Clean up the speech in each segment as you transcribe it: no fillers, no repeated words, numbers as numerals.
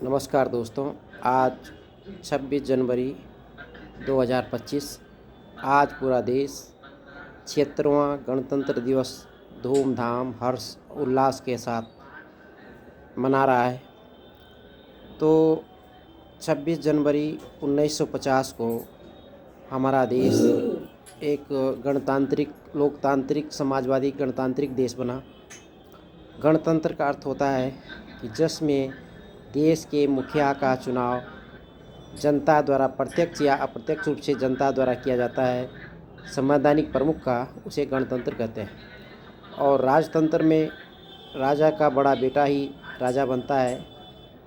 नमस्कार दोस्तों। आज 26 जनवरी 2025। आज पूरा देश 76वां गणतंत्र दिवस धूमधाम हर्ष उल्लास के साथ मना रहा है। तो 26 जनवरी 1950 को हमारा देश एक गणतांत्रिक लोकतांत्रिक समाजवादी गणतांत्रिक देश बना। गणतंत्र का अर्थ होता है कि जिसमें देश के मुखिया का चुनाव जनता द्वारा प्रत्यक्ष या अप्रत्यक्ष रूप से जनता द्वारा किया जाता है। संवैधानिक प्रमुख का उसे गणतंत्र कहते हैं। और राजतंत्र में राजा का बड़ा बेटा ही राजा बनता है,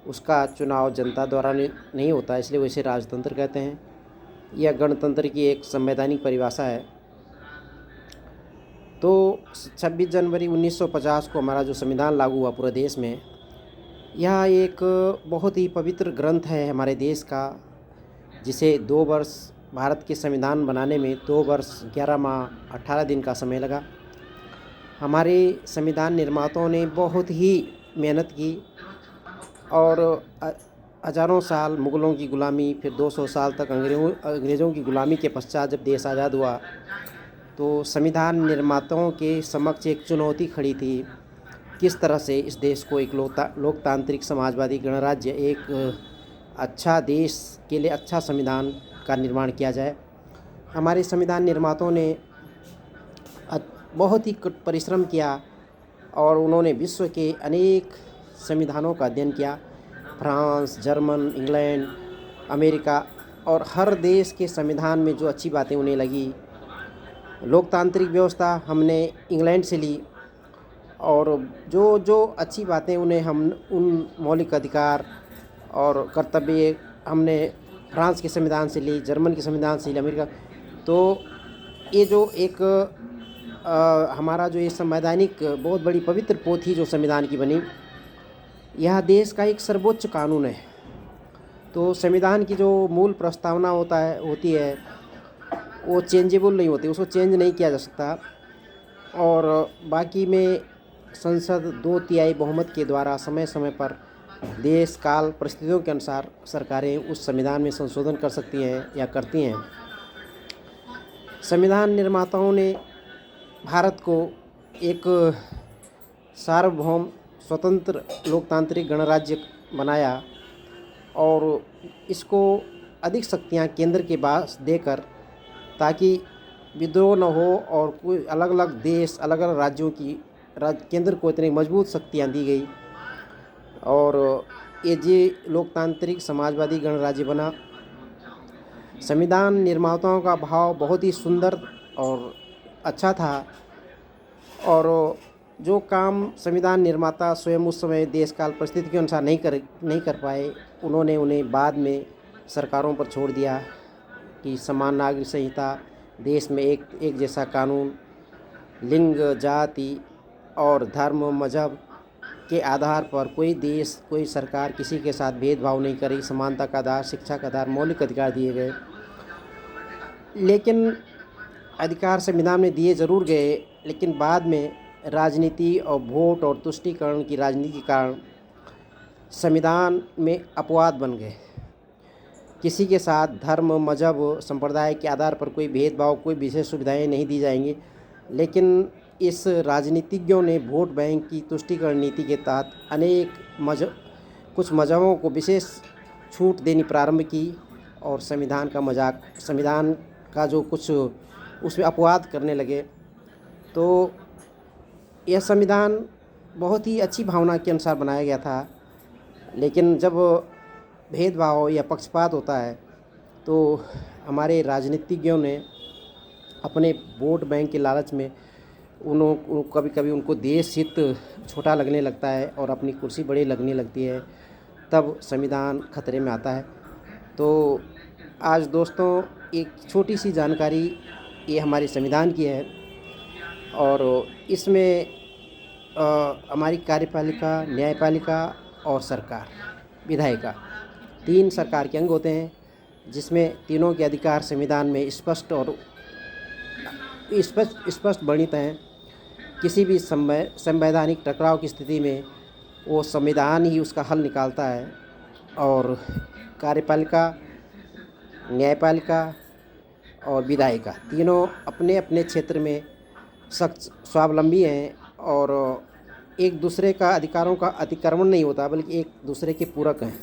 उसका चुनाव जनता द्वारा नहीं होता, इसलिए उसे राजतंत्र कहते हैं। यह गणतंत्र की एक संवैधानिक परिभाषा है। तो 26 जनवरी 1950 को हमारा जो संविधान लागू हुआ पूरे देश में, यह एक बहुत ही पवित्र ग्रंथ है हमारे देश का, जिसे 2 वर्ष भारत के संविधान बनाने में 2 वर्ष 11 माह 18 दिन का समय लगा। हमारे संविधान निर्माताओं ने बहुत ही मेहनत की और हज़ारों साल मुग़लों की ग़ुलामी, फिर 200 साल तक अंग्रेज़ों की ग़ुलामी के पश्चात जब देश आज़ाद हुआ तो संविधान निर्माताओं के समक्ष एक चुनौती खड़ी थी, किस तरह से इस देश को एक लोकतांत्रिक समाजवादी गणराज्य, एक अच्छा देश के लिए अच्छा संविधान का निर्माण किया जाए। हमारे संविधान निर्माताओं ने बहुत ही परिश्रम किया और उन्होंने विश्व के अनेक संविधानों का अध्ययन किया। फ्रांस, जर्मन, इंग्लैंड, अमेरिका और हर देश के संविधान में जो अच्छी बातें उन्हें लगी। लोकतांत्रिक व्यवस्था हमने इंग्लैंड से ली और जो जो अच्छी बातें उन्हें हम उन मौलिक अधिकार और कर्तव्य हमने फ्रांस के संविधान से ली, जर्मन के संविधान से ली, अमेरिका। तो ये जो एक हमारा जो ये संवैधानिक बहुत बड़ी पवित्र पोथी जो संविधान की बनी, यह देश का एक सर्वोच्च कानून है। तो संविधान की जो मूल प्रस्तावना होती है वो चेंजेबल नहीं होती, उसको चेंज नहीं किया जा सकता। और बाकी में संसद 2/3 बहुमत के द्वारा समय समय पर देश काल परिस्थितियों के अनुसार सरकारें उस संविधान में संशोधन कर सकती हैं या करती हैं। संविधान निर्माताओं ने भारत को एक सार्वभौम स्वतंत्र लोकतांत्रिक गणराज्य बनाया और इसको अधिक शक्तियां केंद्र के पास देकर, ताकि विद्रोह न हो और कोई अलग अलग देश, अलग अलग राज्यों की केंद्र को इतनी मजबूत शक्तियाँ दी गई और ये लोकतांत्रिक समाजवादी गणराज्य बना। संविधान निर्माताओं का भाव बहुत ही सुंदर और अच्छा था और जो काम संविधान निर्माता स्वयं उस समय देश काल परिस्थिति के अनुसार नहीं कर पाए, उन्होंने उन्हें बाद में सरकारों पर छोड़ दिया कि समान नागरिक संहिता, देश में एक जैसा कानून, लिंग, जाति और धर्म मजहब के आधार पर कोई देश, कोई सरकार किसी के साथ भेदभाव नहीं करी। समानता का आधार, शिक्षा का आधार, मौलिक अधिकार दिए गए। लेकिन अधिकार संविधान में दिए ज़रूर गए, लेकिन बाद में राजनीति और वोट और तुष्टीकरण की राजनीति के कारण संविधान में अपवाद बन गए। किसी के साथ धर्म, मजहब, संप्रदाय के आधार पर कोई भेदभाव, कोई विशेष सुविधाएं नहीं दी जाएंगी। लेकिन इस राजनीतिज्ञों ने वोट बैंक की तुष्टीकरण नीति के तहत कुछ मजहबों को विशेष छूट देनी प्रारंभ की और संविधान का जो कुछ उसमें अपवाद करने लगे। तो यह संविधान बहुत ही अच्छी भावना के अनुसार बनाया गया था, लेकिन जब भेदभाव या पक्षपात होता है तो हमारे राजनीतिज्ञों ने अपने वोट बैंक के लालच में कभी कभी उनको देश हित छोटा लगने लगता है और अपनी कुर्सी बड़ी लगने लगती है, तब संविधान खतरे में आता है। तो आज दोस्तों एक छोटी सी जानकारी ये हमारे संविधान की है और इसमें हमारी कार्यपालिका, न्यायपालिका और सरकार, विधायिका, 3 सरकार के अंग होते हैं, जिसमें तीनों के अधिकार संविधान में स्पष्ट वर्णित हैं। किसी भी संवैधानिक टकराव की स्थिति में वो संविधान ही उसका हल निकालता है। और कार्यपालिका, न्यायपालिका और विधायिका तीनों अपने अपने क्षेत्र में सख्त स्वावलंबी हैं और एक दूसरे का अधिकारों का अतिक्रमण नहीं होता बल्कि एक दूसरे के पूरक हैं।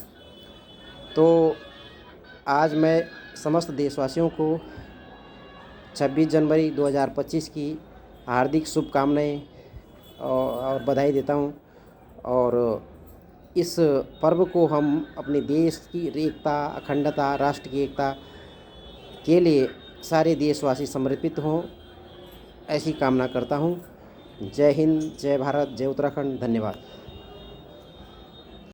तो आज मैं समस्त देशवासियों को 26 जनवरी 2025 की हार्दिक शुभकामनाएं और बधाई देता हूं। और इस पर्व को हम अपने देश की एकता, अखंडता, राष्ट्र की एकता के लिए सारे देशवासी समर्पित हों, ऐसी कामना करता हूं। जय हिंद, जय भारत, जय उत्तराखंड। धन्यवाद।